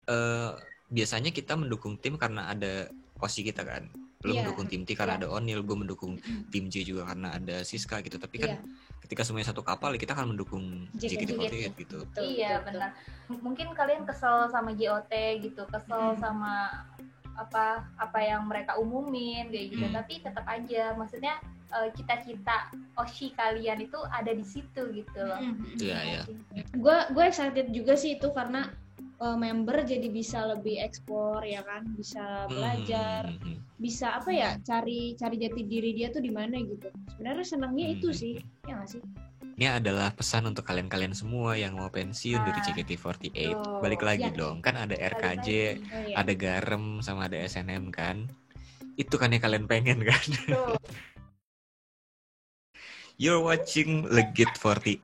eh, biasanya kita mendukung tim karena ada Osi kita kan. Lu mendukung tim T karena ada Onil, gue mendukung tim J juga karena ada Siska gitu. Tapi kan ketika semuanya satu kapal, kita kan mendukung JKT48 gitu. Iya benar. Mungkin kalian kesel sama JOT gitu, kesel sama apa yang mereka umumin kayak gitu. Tapi tetap aja, maksudnya cita-cita Oshi kalian itu ada di situ gitu loh. Iya. Gue excited juga sih itu karena member jadi bisa lebih eksplor ya kan, bisa belajar, bisa cari jati diri dia tuh di mana gitu. Sebenarnya senangnya itu sih, ya nggak sih? Ini adalah pesan untuk kalian-kalian semua yang mau pensiun dari JKT48. Balik lagi dong, kan ada RKJ, ada Garam sama ada SNM kan. Itu kan yang kalian pengen kan. You're watching Legit 48.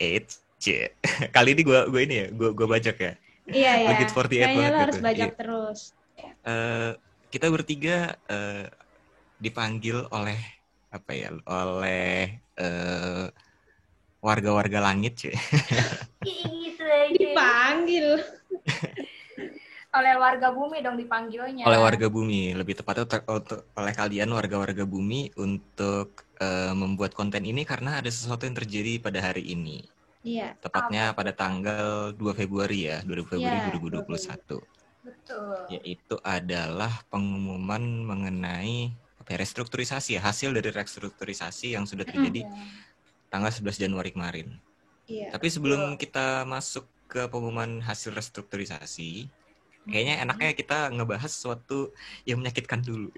Kali ini gue bajak ya. Iya. Legit 48 kayaknya banget lo harus gitu. bajak terus. Kita bertiga dipanggil oleh warga-warga langit cuy. Gitu aja. Dipanggil. Oleh warga bumi dong dipanggilnya. Oleh warga bumi, lebih tepatnya oleh kalian warga-warga bumi untuk membuat konten ini karena ada sesuatu yang terjadi pada hari ini. Iya. Tepatnya pada tanggal 2 Februari ya, 2 Februari 2021. Betul. Yaitu adalah pengumuman mengenai restrukturisasi, hasil dari restrukturisasi yang sudah terjadi tanggal 11 Januari kemarin. Iya. Tapi sebelum kita masuk ke pengumuman hasil restrukturisasi, kayaknya enaknya kita ngebahas sesuatu yang menyakitkan dulu.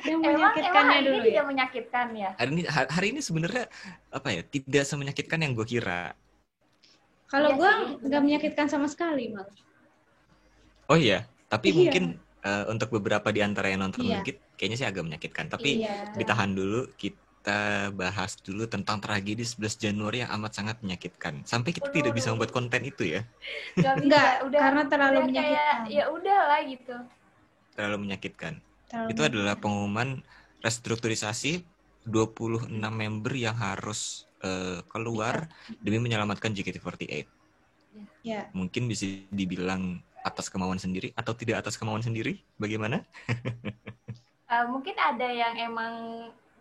Yang menyakitkannya dulu ya? Tidak menyakitkan ya? Hari ini sebenarnya tidak semenyakitkan yang gue kira. Kalau gue nggak menyakitkan sama sekali malah. Oh iya, tapi mungkin untuk beberapa di antara yang nonton Legit kayaknya sih agak menyakitkan. Tapi ditahan dulu, kita bahas dulu tentang tragedi 11 Januari yang amat sangat menyakitkan. Sampai kita tidak bisa membuat konten itu ya. Enggak, karena terlalu menyakitkan. Ya udahlah gitu. Terlalu menyakitkan. Itu adalah pengumuman restrukturisasi 26 member yang harus keluar demi menyelamatkan JKT48. Ya. Mungkin bisa dibilang atas kemauan sendiri atau tidak atas kemauan sendiri? Bagaimana? Mungkin ada yang emang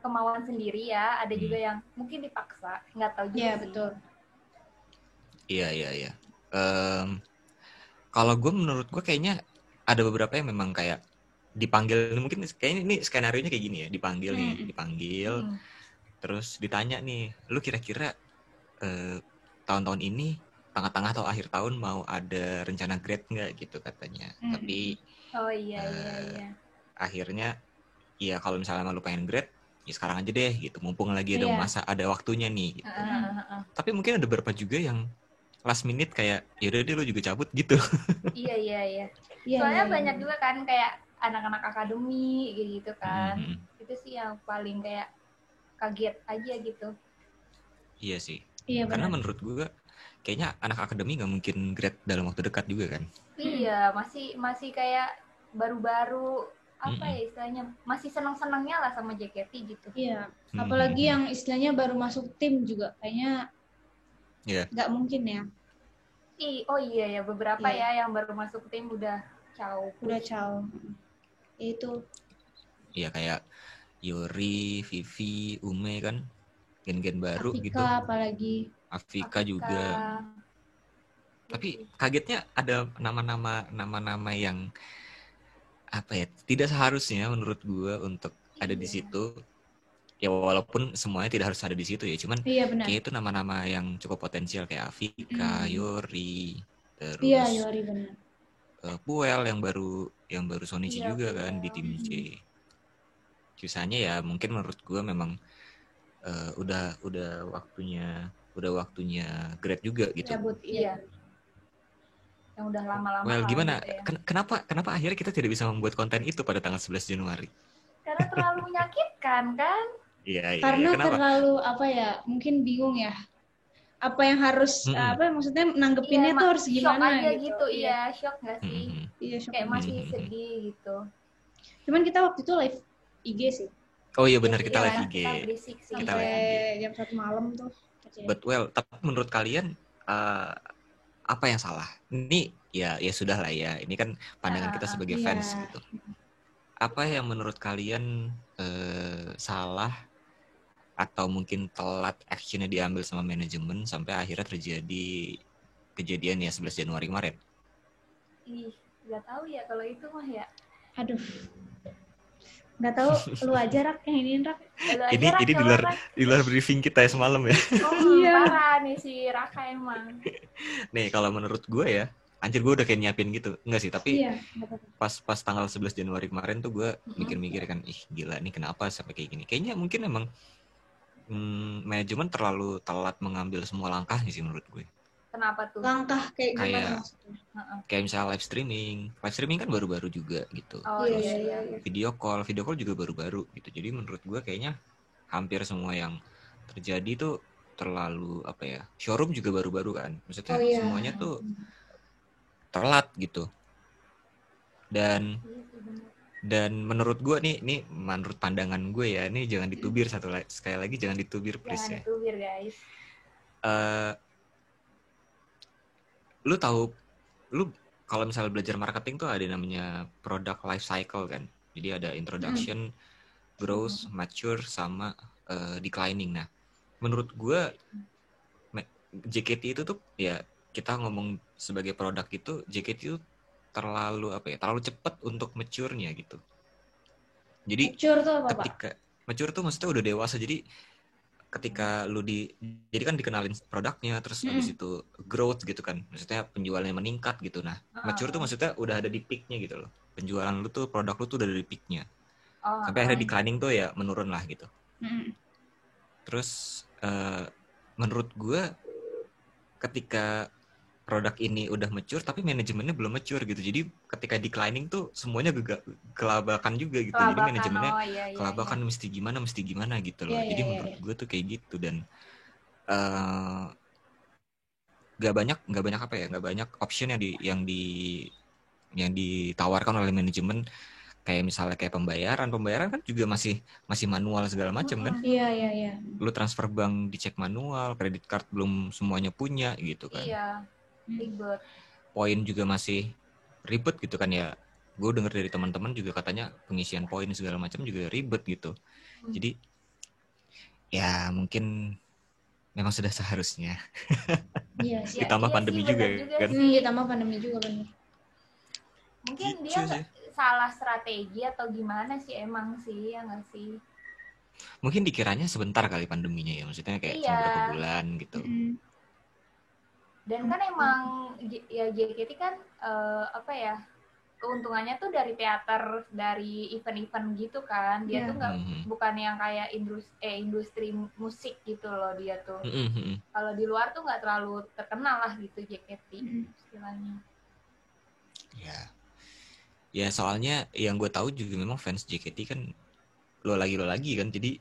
kemauan sendiri ya, ada juga yang mungkin dipaksa, nggak tahu juga. Iya, betul. Iya. Kalau menurut gue kayaknya ada beberapa yang memang kayak dipanggil, mungkin kayaknya ini skenario-nya kayak gini ya, dipanggil, terus ditanya nih, lu kira-kira tahun-tahun ini tengah-tengah atau akhir tahun mau ada rencana grade nggak gitu katanya. Tapi akhirnya ya kalau misalnya lu pengen grade ya sekarang aja deh gitu, mumpung lagi ada waktunya nih gitu. Tapi mungkin ada beberapa juga yang last minute kayak yaudah deh lu juga cabut gitu. Iya. Soalnya banyak juga kan kayak anak-anak akademi gitu kan. Itu sih yang paling kayak kaget aja gitu. Iya sih. Iya, karena menurut gue kayaknya anak akademi nggak mungkin grade dalam waktu dekat juga kan. Iya, masih kayak baru-baru ya istilahnya, masih senang-senangnya lah sama JKT gitu. Iya, apalagi yang istilahnya baru masuk tim juga kayaknya nggak mungkin ya. Oh iya ya, beberapa ya yang baru masuk tim udah caw. Itu. Iya kayak Yori, Vivi, Ume kan gen-gen baru Afika, gitu. Apalagi Afika juga. Tapi kagetnya ada nama-nama yang tidak seharusnya menurut gue untuk ada di situ. Ya walaupun semuanya tidak harus ada di situ ya, cuman kayak itu nama-nama yang cukup potensial kayak Afika, Yori, terus Yori benar. Puel yang baru Sonichi juga kan di tim J. Sisanya ya mungkin menurut gue memang udah waktunya grade juga gitu. Iya. Yang udah lama-lama. Well, gimana? Gitu ya. Kenapa akhirnya kita tidak bisa membuat konten itu pada tanggal 11 Januari? Karena terlalu menyakitkan kan? Iya. Karena terlalu mungkin bingung ya. Apa yang harus maksudnya nanggepinnya tuh harus gimana shock aja gitu. Iya, shock nggak sih? Iya, shock. Kayak masih sedih gitu. Cuman kita waktu itu live IG sih. Oh iya benar, kita live IG. Kita berisik sih. Sampai jam 1 malam tuh. But well, tapi menurut kalian apa yang salah? Ini ya sudah lah ya. Ini kan pandangan kita sebagai fans gitu. Apa yang menurut kalian salah atau mungkin telat actionnya diambil sama manajemen sampai akhirnya terjadi kejadian ya 11 Januari kemarin? Ih, nggak tahu ya kalau itu mah ya. Aduh, nggak tahu, lu aja Rak yang ini Rak. Ini di luar briefing kita ya semalam ya. Parah nih si Raka emang. Nih kalau menurut gue ya, anjir gue udah kayak nyiapin gitu. Enggak sih, tapi pas tanggal 11 Januari kemarin tuh gue mikir-mikir kan, ih gila nih kenapa sampai kayak gini. Kayaknya mungkin emang manajemen terlalu telat mengambil semua langkah sih menurut gue. Kenapa tuh? Langkah kayak gimana maksudnya? Kayak misalnya live streaming kan baru-baru juga gitu. Terus video call juga baru-baru gitu. Jadi menurut gue kayaknya hampir semua yang terjadi tuh terlalu apa ya, showroom juga baru-baru kan. Maksudnya semuanya tuh telat gitu. Dan menurut gue nih menurut pandangan gue ya, ini jangan ditubir sekali lagi jangan ditubir please ya. Jangan ditubir guys. Lu kalau misalnya belajar marketing tuh ada namanya product life cycle kan. Jadi ada introduction, growth, mature sama declining. Nah, menurut gue JKT itu tuh ya kita ngomong sebagai produk itu JKT itu terlalu cepat untuk mature-nya gitu. Jadi mature tuh apa, mature tuh maksudnya udah dewasa. Jadi ketika jadi kan dikenalin produknya, terus habis itu growth gitu kan, maksudnya penjualannya meningkat gitu. Nah, mature tuh maksudnya udah ada di peaknya gitu loh. Penjualan lu tuh, produk lu tuh udah ada di peaknya. Sampai akhirnya declining tuh ya menurun lah gitu. Terus menurut gue ketika produk ini udah mature tapi manajemennya belum mature gitu. Jadi ketika declining tuh semuanya kelabakan juga gitu. Jadi manajemennya kelabakan mesti gimana gitu loh. Jadi menurut gue tuh kayak gitu. Dan nggak banyak option yang ditawarkan oleh manajemen. Kayak misalnya kayak pembayaran kan juga masih manual segala macam kan. Iya. Lu transfer bank dicek manual, kredit card belum semuanya punya gitu kan. Iya. Ribet. Poin juga masih ribet gitu kan ya. Gue denger dari teman-teman juga katanya pengisian poin segala macam juga ribet gitu. Jadi ya mungkin memang sudah seharusnya. Iya sih. Ditambah pandemi juga kan. Ditambah pandemi juga benar. Mungkin gitu dia salah strategi atau gimana sih emang sih, ya nggak sih? Mungkin dikiranya sebentar kali pandeminya ya. Maksudnya kayak cuma berapa bulan gitu. Dan kan emang ya JKT kan keuntungannya tuh dari teater, dari event-event gitu kan. Dia tuh bukan yang kayak industri musik gitu loh dia tuh. Kalau di luar tuh nggak terlalu terkenal lah gitu JKT istilahnya. Ya soalnya yang gue tahu juga memang fans JKT kan lo lagi kan. Jadi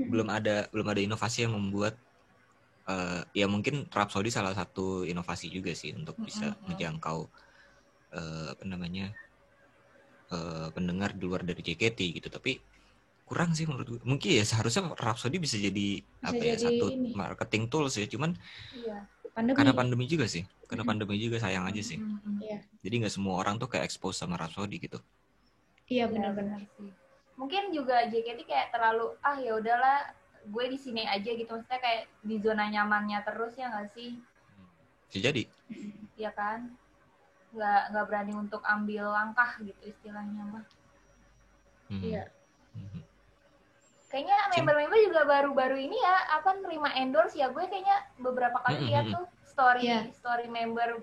belum ada inovasi yang membuat ya mungkin Rhapsody salah satu inovasi juga sih untuk bisa menjangkau pendengar di luar dari JKT gitu. Tapi kurang sih menurut gue. Mungkin ya seharusnya Rhapsody bisa jadi satu marketing tools ya. Cuman karena pandemi juga sih. Karena pandemi juga sayang aja sih. Jadi nggak semua orang tuh kayak expose sama Rhapsody gitu. Iya benar-benar sih. Mungkin juga JKT kayak terlalu ya udahlah gue di sini aja gitu, maksudnya kayak di zona nyamannya terus, ya nggak sih? Bisa jadi. Iya kan, nggak berani untuk ambil langkah gitu istilahnya mah. Iya. Kayaknya member-member juga baru-baru ini ya nerima endorse ya. Gue kayaknya beberapa kali lihat tuh story member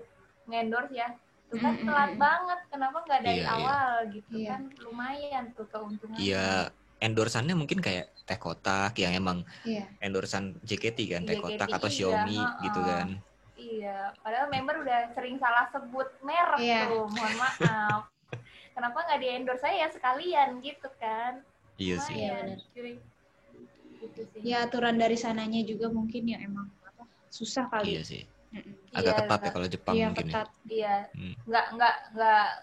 endorse ya. Itu kan telat banget. Kenapa nggak dari awal gitu kan? Lumayan tuh keuntungannya. Iya. Endorsannya mungkin kayak Teh Kotak yang emang endorsan JKT kan, Teh Kotak atau Xiaomi gitu kan. Iya, padahal member udah sering salah sebut merek tuh, mohon maaf. Kenapa nggak di endorse saya sekalian gitu kan? Iya sih. Gitu sih. Ya aturan dari sananya juga mungkin ya emang susah kali. Iya sih. Agak ketat ya kalau Jepang mungkin ketat. Ya. Iya.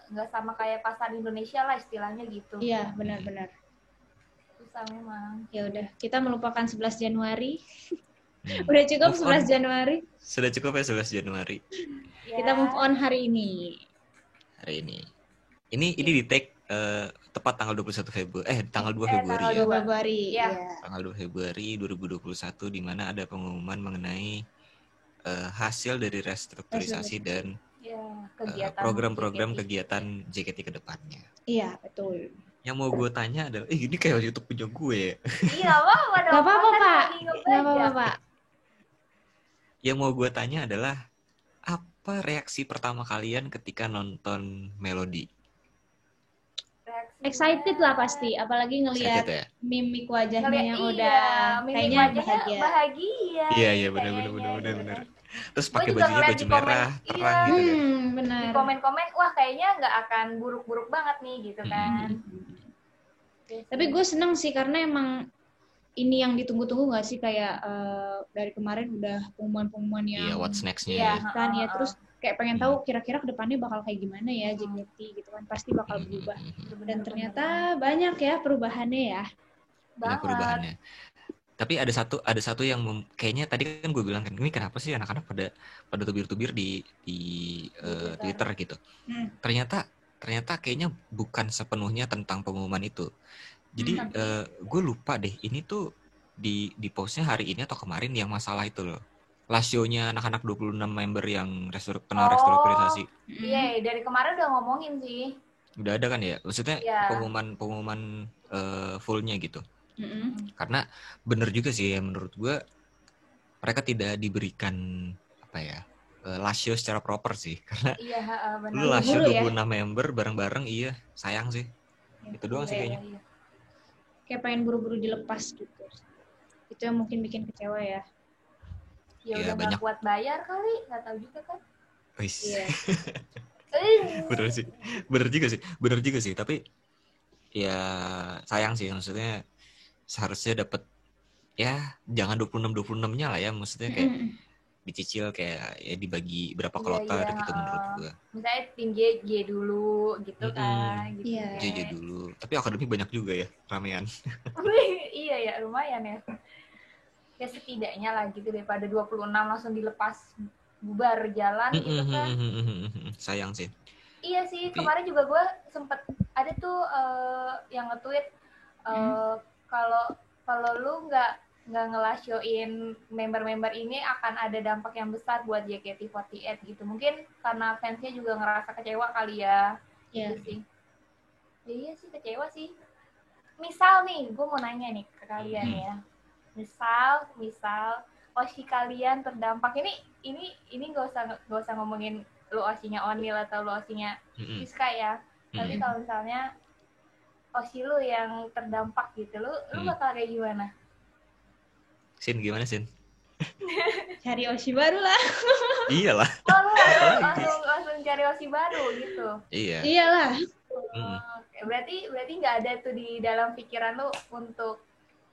Nggak sama kayak pasar Indonesia lah istilahnya gitu. Iya, benar-benar. Susah memang. Ya udah, kita melupakan 11 Januari. Udah cukup 11 Januari. Sudah cukup ya 11 Januari. Kita move on hari ini. Ini di take tepat tanggal 21 Februari tanggal 2 Februari tanggal ya. 2 Februari. Iya. Iya. Tanggal 2 Februari 2021 di mana ada pengumuman mengenai hasil dari restrukturisasi dan kegiatan program-program JKT. kegiatan JKT ke depannya. Iya, betul. Yang mau gue tanya adalah, ini kayak YouTube punya gue ya. Iya, apa-apa dong. Gak apa-apa, Kan Pak. lagi ngebelajar. Gak apa-apa, Pak. Yang mau gue tanya adalah, apa reaksi pertama kalian ketika nonton Melody? Reaksinya- Excited lah pasti, apalagi ngelihat Excited ya? mimik wajahnya Ngeliat, yang iya, udah mimik kayaknya wajahnya bahagia. Iya, kayaknya, benar. gitu. Terus Gua pakai juga bajunya ngeliat baju di komen, merah, iya. terang gitu kan. Di benar. komen-komen, wah kayaknya nggak akan buruk-buruk banget nih gitu kan. Tapi gue seneng sih karena emang ini yang ditunggu-tunggu nggak sih kayak dari kemarin udah pengumuman-pengumuman yang Iya, what's next-nya Iya, ya. kan ya, terus kayak pengen tahu kira-kira kedepannya bakal kayak gimana ya JKT gitu kan, pasti bakal berubah. Dan ternyata banyak ya perubahannya ya. Banyak banget. perubahannya. Tapi ada satu yang kayaknya tadi kan gue bilang kan, ini kenapa sih anak-anak pada tubir-tubir di Twitter gitu. Ternyata kayaknya bukan sepenuhnya tentang pengumuman itu. Jadi gue lupa deh, ini tuh di postnya hari ini atau kemarin yang masalah itu loh. Lasionya anak-anak 26 member yang kena restrukturisasi. Iya, dari kemarin udah ngomongin sih. Udah ada kan ya? Maksudnya Iya. pengumuman fullnya gitu. Karena bener juga sih ya menurut gue, mereka tidak diberikan lasio secara proper sih. Karena Iya, benar. lu lasio Buru-buru 26 member bareng-bareng, iya sayang sih. Itu doang sih kayaknya. Iya. Kayak pengen buru-buru dilepas gitu. Itu yang mungkin bikin kecewa ya. Ya Iya, udah banyak. nggak kuat bayar kali, nggak tahu juga kan. Wis. Iya. Bener juga sih. Tapi ya sayang sih, maksudnya seharusnya dapat ya jangan 26-26-nya lah ya, maksudnya kayak dicicil kayak ya dibagi berapa kloter gitu menurut gua. Misalnya tim J dulu gitu kan. Gitu. Iya. JJ dulu. Tapi akademi banyak juga ya, ramean. Iya ya, lumayan ya. Ya setidaknya lah gitu, daripada 26 langsung dilepas bubar jalan gitu kan. Sayang sih. Iya sih, kemarin juga gue sempet ada tuh yang nge-tweet kalau lu nggak ngelasioin member-member ini akan ada dampak yang besar buat JKT48 gitu. Mungkin karena fansnya juga ngerasa kecewa kali ya. Iya. Gitu sih. Ya, iya sih kecewa sih. Misal nih, gue mau nanya nih ke kalian ya. Misal OSI kalian terdampak, ini nggak usah ngomongin lu OSI-nya Onil atau lu OSI-nya Siska ya. Tapi kalau misalnya OSI lu yang terdampak gitu, lu bakal kayak gimana? Sin, gimana Sin? Cari OSI baru lah. Iyalah. Oh, lu langsung cari OSI baru gitu. Iya. Iyalah. Oke, berarti nggak ada tuh di dalam pikiran lu untuk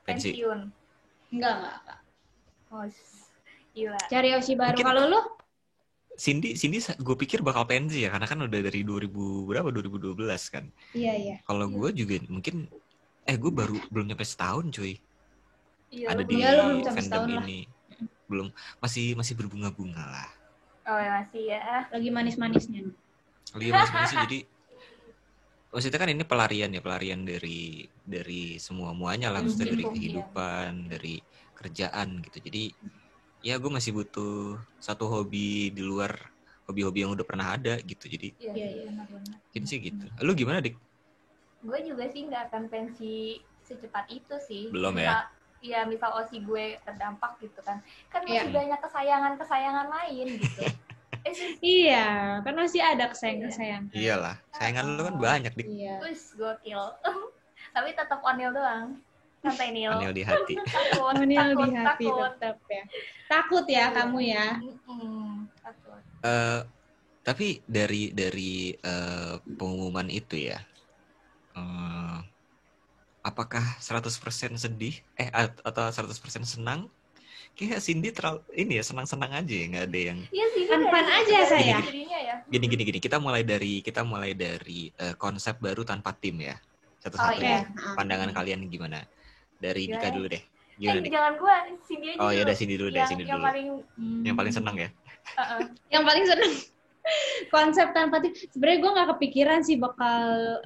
pensiun. Enggak. Oh, gila. Cari OSI baru. Mungkin- Kalau lu? Cindy gue pikir bakal pensi ya, karena kan udah dari 2012 kan. Iya. Kalau gue juga mungkin gue belum nyampe setahun cuy. Iya, Ada di belum sampai fandom setahun lah. ini. Belum, masih berbunga-bunga lah. Oh ya, masih ya. Lagi manis-manisnya. Lagi masih jadi maksudnya kan ini pelarian dari semua-muanya lah, maksudnya dari kehidupan, dari kerjaan gitu. Jadi ya gue masih butuh satu hobi di luar hobi-hobi yang udah pernah ada gitu. Jadi Iya. Benar-benar. mungkin sih gitu. Lu gimana, Dik? Gue juga sih nggak akan pensi secepat itu sih. Belum ya? Iya, misal OSI gue terdampak gitu kan. Kan Iya. masih banyak kesayangan lain gitu. Iya, kan masih ada kesayangan-kesayangan. Iyalah, sayangan lu kan banyak, Dik. Iya. Wis, gokil. Tapi tetap Onil doang. Santai Nil. Anil di hati. Takut, Menil di takut, hati takut. tetap ya. Takut ya kamu ya. Takut. Tapi dari pengumuman itu ya, apakah 100% sedih atau 100% senang? Kayak Cindy senang-senang aja ya, nggak ada yang Iya sih. Fun-fun aja saya. Jadinya ya. gini. Kita mulai dari konsep baru tanpa tim ya. Satu-satu iya. pandangan kalian gimana? Dari Dika dulu deh. Gimana nih? Jangan gue, Cindy aja Oh ya dulu. udah Cindy dulu deh, Cindy Yang dulu. paling Yang paling senang ya. Yang paling seneng. konsep tanpa tim sebenarnya gue nggak kepikiran sih bakal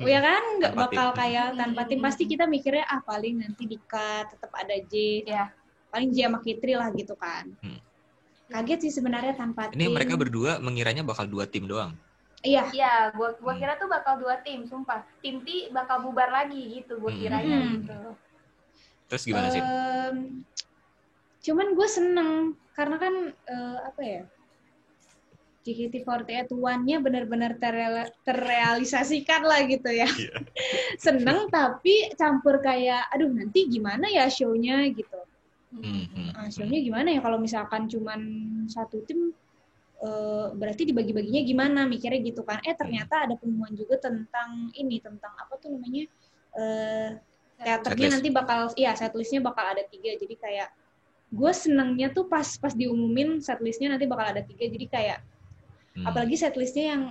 ya kan nggak Tanpa bakal tim. kayak tanpa tim. Pasti kita mikirnya paling nanti di cut tetap ada J, Ya. paling J sama Kitri lah gitu kan. Kaget sih sebenarnya tanpa Ini tim. mereka berdua mengiranya bakal 2 tim doang. Iya. Iya, gua kira tuh bakal 2 tim, sumpah. Tim T bakal bubar lagi gitu, gua kiranya gitu. Terus gimana sih? Cuman gue seneng karena kan apa ya, JKT48 one-nya benar-benar terrealisasikan lah gitu ya. Seneng tapi campur kayak aduh nanti gimana ya show-nya gitu. Show-nya gimana ya kalau misalkan cuman satu tim, berarti dibagi-baginya gimana, mikirnya gitu kan. Ternyata ada pengumuman juga tentang ini, tentang apa tuh namanya, teaternya nanti bakal, setlistnya bakal ada 3. Jadi kayak gue senengnya tuh pas diumumin setlistnya nanti bakal ada 3. Jadi kayak apalagi setlistnya yang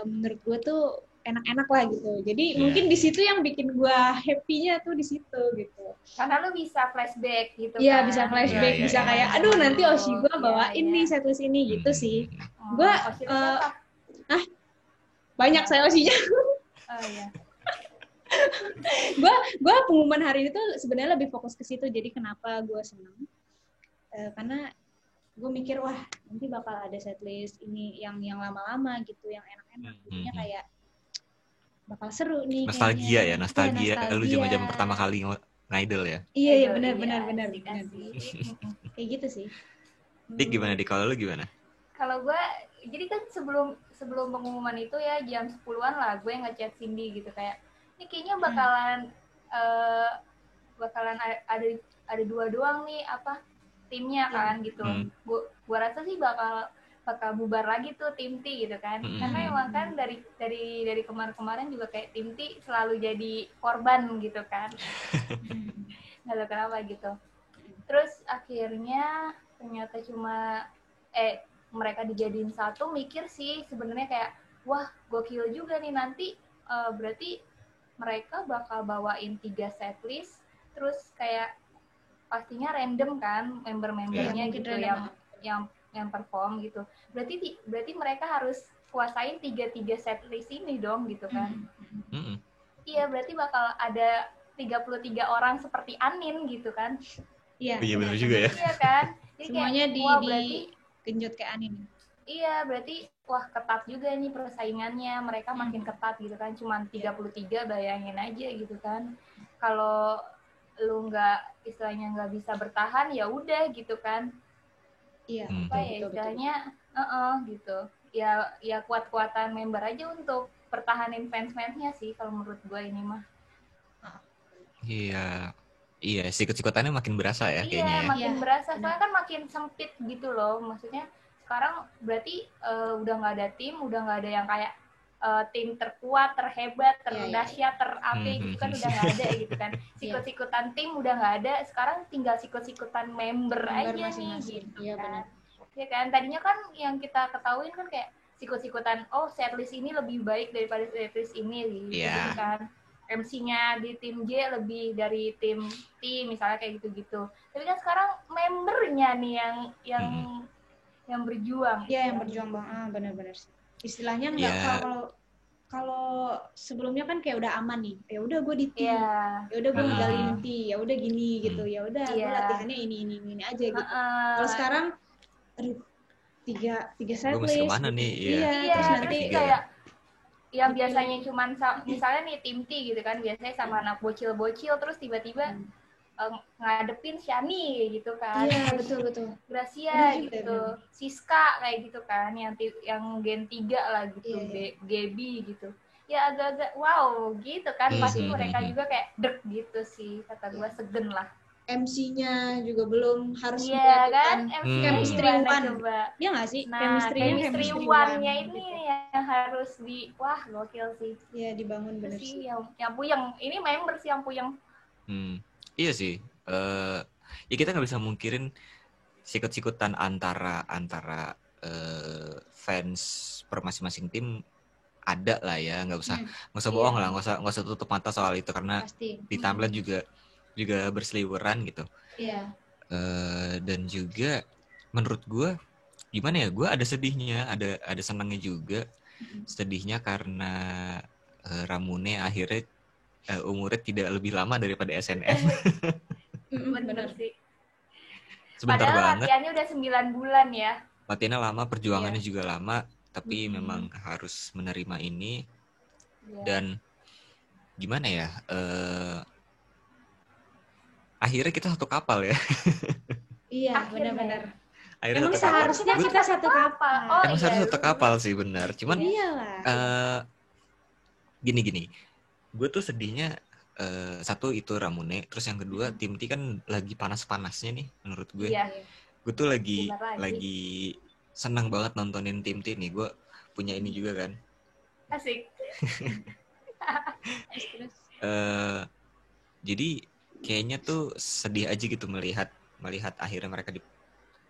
menurut gue tuh enak-enak lah gitu. Jadi mungkin di situ yang bikin gue happy-nya tuh di situ gitu. Karena lu bisa flashback gitu kan. Iya, bisa flashback, bisa kayak aduh nanti Oshi gue bawain nih setlist ini gitu sih. Gue banyak saya Oshinya. Oh iya. gue pengumuman hari ini tuh sebenarnya lebih fokus ke situ. Jadi kenapa gue seneng? Karena gue mikir wah nanti bakal ada setlist ini yang lama-lama gitu, yang enak-enak. Jadinya kayak bakal seru nih. Nostalgia ya, nostalgia. Lu zaman pertama kali ngidol ya? Iya benar. Kayak gitu sih. Dik gimana Dik? Kalau lu gimana? Kalau gue, jadi kan sebelum pengumuman itu ya jam 10-an lah gue ngechat Cindy gitu kayak ini kayaknya bakalan ada 2 doang nih apa timnya kan gitu. Gue rasa sih bakal bubar lagi tuh tim T gitu kan. Karena emang kan dari kemarin-kemarin juga kayak tim T selalu jadi korban gitu kan. Nggak tahu kenapa gitu. Terus akhirnya ternyata cuma mereka dijadiin satu, mikir sih sebenarnya kayak wah gokil juga nih nanti berarti mereka bakal bawain 3 setlist terus kayak pastinya random kan member-membernya gitu yang perform gitu. Berarti mereka harus kuasain 3 setlist ini dong gitu kan. Iya, berarti bakal ada 33 orang seperti Anin gitu kan. Iya benar juga ya. Iya kan. Jadi semuanya kayak, genjot kayak Anin. Iya, berarti wah ketat juga nih persaingannya. Mereka makin ketat gitu kan. Cuman 33, bayangin aja gitu kan. Kalau lu istilahnya nggak bisa bertahan ya udah gitu kan. Iya. Apa ya istilahnya gitu. Ya kuat-kuatan member aja untuk pertahanin fans-fansnya sih kalau menurut gue ini mah. Iya, sikut-sikutannya makin berasa ya kayaknya ya. Iya, makin berasa. Soalnya kan makin sempit gitu loh. Maksudnya sekarang berarti udah nggak ada tim, udah nggak ada yang kayak tim terkuat, terhebat, terdahsyat, terapi gitu kan udah nggak ada gitu kan. Sikut-sikutan tim udah nggak ada. Sekarang tinggal sikut-sikutan member aja nih gitu kan. Ya kan. Tadinya kan yang kita ketahuin kan kayak sikut-sikutan setlist ini lebih baik daripada setlist ini gitu kan. MC-nya di tim J lebih dari tim T misalnya kayak gitu-gitu. Tapi kan sekarang membernya nih yang berjuang. Iya, yang berjuang bang. Benar-benar sih. Istilahnya nggak kalau sebelumnya kan kayak udah aman nih. Ya udah gue di T. Ya udah gue ngegalin T. Ya udah gini gitu. Ya udah gue latihannya ini aja gitu. Kalau sekarang aduh 3 setlist. Gue mesti kemana nih? Iya, terus nanti kayak yang biasanya cuman misalnya nih tim T gitu kan biasanya sama anak bocil-bocil terus tiba-tiba ngadepin Shani gitu kan. Iya, betul. Gracia gitu. Siska kayak gitu kan yang Gen 3 lah gitu. Gaby gitu. Ya agak-agak wow gitu kan. Pasti mereka juga kayak dek gitu sih kata gue segen lah. MC-nya juga belum harus kan? Chemistry one. Iya nggak sih? Nah, chemistry one-nya ini yang harus wah gokil sih. Iya dibangun bener sih. Yang puyeng. Ini member sih yang puyeng. Iya sih. Ya kita nggak bisa mungkirin sikut-sikutan antara fans per masing-masing tim ada lah ya. Nggak usah bohong lah. Nggak usah tutup mata soal itu karena di timeline juga berseliweran gitu. Iya. Dan juga menurut gue gimana ya, gue ada sedihnya, ada senangnya juga. Sedihnya karena Ramune akhirnya umurnya tidak lebih lama daripada SNM. Bener sih. Sebentar Padahal banget. latihannya udah 9 bulan ya. Latihannya lama, perjuangannya juga lama, tapi memang harus menerima ini. Dan gimana ya, akhirnya kita satu kapal ya. Iya, benar-benar. Akhirnya emang satu kapal. seharusnya kita satu kapal. Emang seharusnya satu kapal sih, benar. Cuman gini. Gue tuh sedihnya satu itu Ramune, terus yang kedua tim T kan lagi panas-panasnya nih menurut gue. Iya. Gue tuh lagi senang banget nontonin tim T nih. Gue punya ini juga kan. Asik. Jadi kayaknya tuh sedih aja gitu melihat akhirnya mereka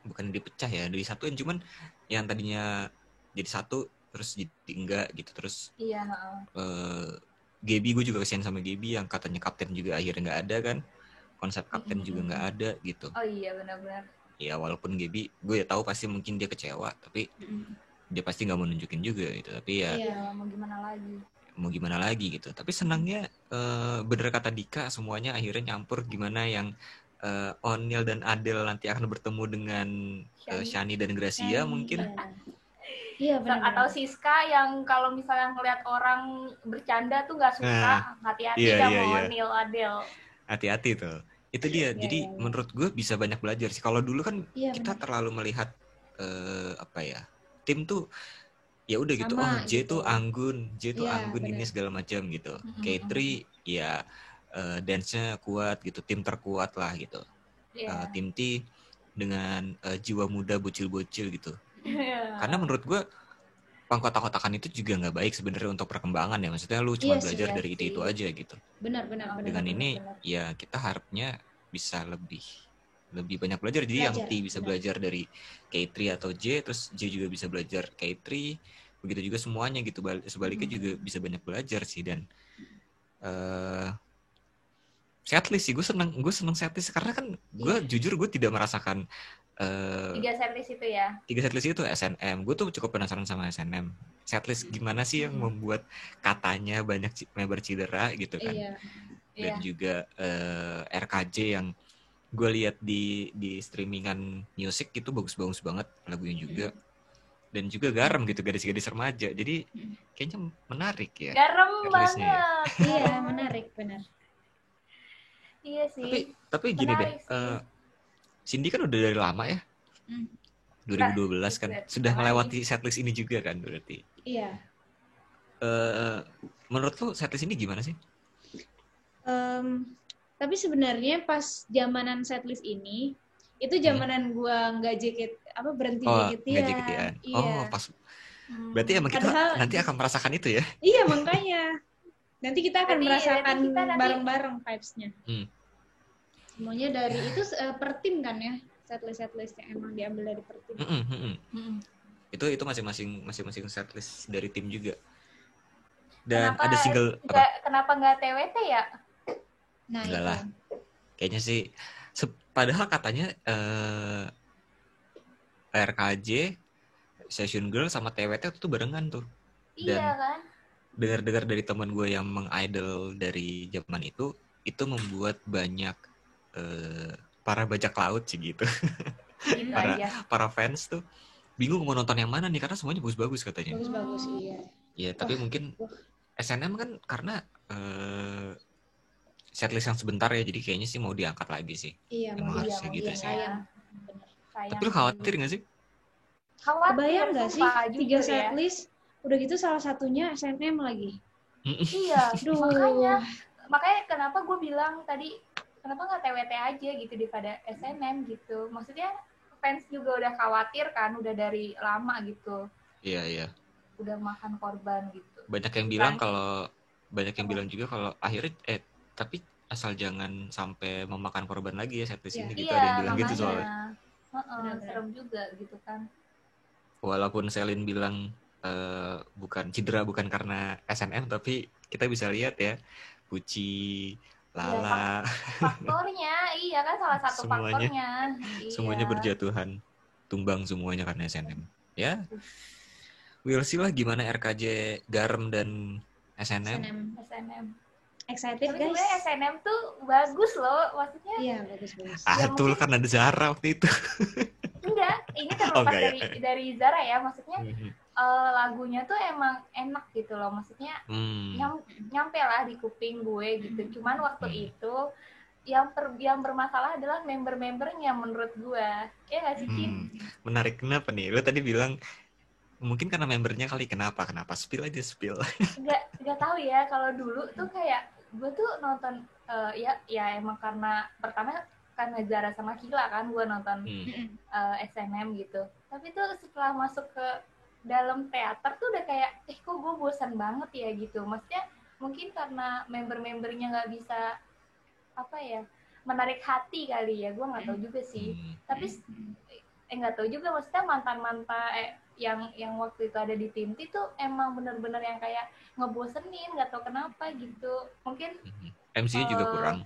bukan dipecah ya, disatuin, cuman yang tadinya jadi satu terus jadi enggak gitu. Terus Gaby, gue juga kasihan sama Gaby yang katanya kapten juga akhirnya nggak ada kan, konsep kapten juga nggak ada gitu. Oh iya, benar-benar. Ya walaupun Gaby gue ya tahu pasti mungkin dia kecewa, tapi dia pasti nggak mau nunjukin juga gitu. Tapi ya mau gimana lagi gitu. Tapi senangnya bener kata Dika, semuanya akhirnya nyampur. Gimana yang O'Neal dan Adele nanti akan bertemu dengan Shani dan Gracia mungkin. Iya, benar. Atau Siska yang kalau misalnya ngeliat orang bercanda tuh nggak suka, hati-hati sama O'Neal, Adele. Hati-hati tuh. Itu dia. Jadi menurut gue bisa banyak belajar sih. Kalau dulu kan kita terlalu melihat tim tuh ya udah gitu. Oh, J tuh anggun, ini segala macam gitu. K3 ya dance-nya kuat gitu, tim terkuat lah gitu. Tim T dengan jiwa muda bocil-bocil gitu. Karena menurut gue pengkotak-kotakan itu juga nggak baik sebenarnya untuk perkembangan ya. Maksudnya lu cuma belajar dari itu aja gitu. Benar. Dengan ini ya kita harapnya bisa lebih banyak belajar. Jadi yang T bisa belajar dari K3 atau J, terus J juga bisa belajar K3. Begitu juga semuanya gitu. Sebaliknya juga bisa banyak belajar sih. Dan setlist sih, gue seneng setlist karena kan gue jujur gue tidak merasakan 3 setlist itu ya. 3 setlist itu SNM. Gue tuh cukup penasaran sama SNM. Setlist gimana sih yang membuat katanya banyak member cedera gitu kan. Dan juga RKJ yang gue lihat di streamingan musik itu bagus-bagus banget lagunya juga. Dan juga garam gitu, gadis-gadis remaja. Jadi kayaknya menarik ya. Garam banget. Iya, menarik, benar. Iya sih. Tapi gini deh, Cindy kan udah dari lama ya. 2012 kan. Sudah melewati setlist ini juga kan berarti. Iya. Menurut lo setlist ini gimana sih? Tapi sebenarnya pas zamanan setlist ini, itu zamanan gua nggak berhenti JKT-an. Oh, pas. Berarti emang kita nanti akan merasakan itu ya? Iya, makanya. Nanti kita akan merasakan bareng-bareng vibes-nya. Semuanya dari itu per tim kan ya, setlist yang emang diambil dari per tim. Itu masing-masing setlist dari tim juga. Dan kenapa ada single kenapa nggak TWT ya? Nah, enggak lah. Kayaknya sih padahal katanya RKJ, Session Girl sama TWT itu barengan tuh. Dan iya kan? dengar-dengar dari teman gue yang mengidol dari zaman itu membuat banyak para bajak laut sih gitu. para fans tuh bingung mau nonton yang mana nih karena semuanya bagus-bagus katanya. Bagus-bagus, iya. Ya, tapi mungkin SNM kan karena setlist yang sebentar ya, jadi kayaknya sih mau diangkat lagi sih. Iya, emang harusnya gitu sih. Sayang. Tapi lu khawatir nggak sih? Kebayang nggak sih 3 setlist udah gitu salah satunya SNM lagi. Iya, makanya kenapa gue bilang tadi kenapa nggak TWT aja gitu daripada SNM gitu. Maksudnya fans juga udah khawatir kan, udah dari lama gitu. Iya. Udah makan korban gitu. Banyak yang bilang juga kalau akhirnya tapi asal jangan sampai memakan korban lagi ya setlist ini gitu. Ada yang bilang gitu soalnya. Serem juga gitu kan. Walaupun Selin bilang bukan cedera bukan karena SNM, tapi kita bisa lihat ya Puci, Lala, faktornya iya kan salah satu faktornya. Semuanya berjatuhan. tumbang semuanya karena SNM. Ya, we'll see lah gimana RKJ Garam dan SNM. SNM. Excited Tapi guys. sebenarnya SNM tuh bagus loh, maksudnya. Iya, bagus. Ah, Ya, betul mungkin- kan ada Zara waktu itu. Enggak, ini terlepas Oh, enggak ya? dari Zara ya, maksudnya lagunya tuh emang enak gitu loh, maksudnya nyampe lah di kuping gue gitu. Cuman waktu itu yang bermasalah adalah member-membernya menurut gue. Ya nggak sih, Kin? Menarik, kenapa nih? Lo tadi bilang mungkin karena membernya kali. Kenapa? Spill aja, spill. Nggak tahu ya, kalau dulu tuh kayak gue tuh nonton ya emang karena pertama karena Zara sama Kila kan gue nonton SNM gitu. Tapi tuh setelah masuk ke dalam teater tuh udah kayak kok gue bosan banget ya gitu. Maksudnya mungkin karena member-membernya nggak bisa apa ya, menarik hati kali ya, gue nggak tahu juga sih. Tapi nggak tahu juga, maksudnya mantan-mantan yang waktu itu ada di tim tuh emang bener-bener yang kayak ngebosenin, nggak tahu kenapa gitu. Mungkin MC-nya juga kurang.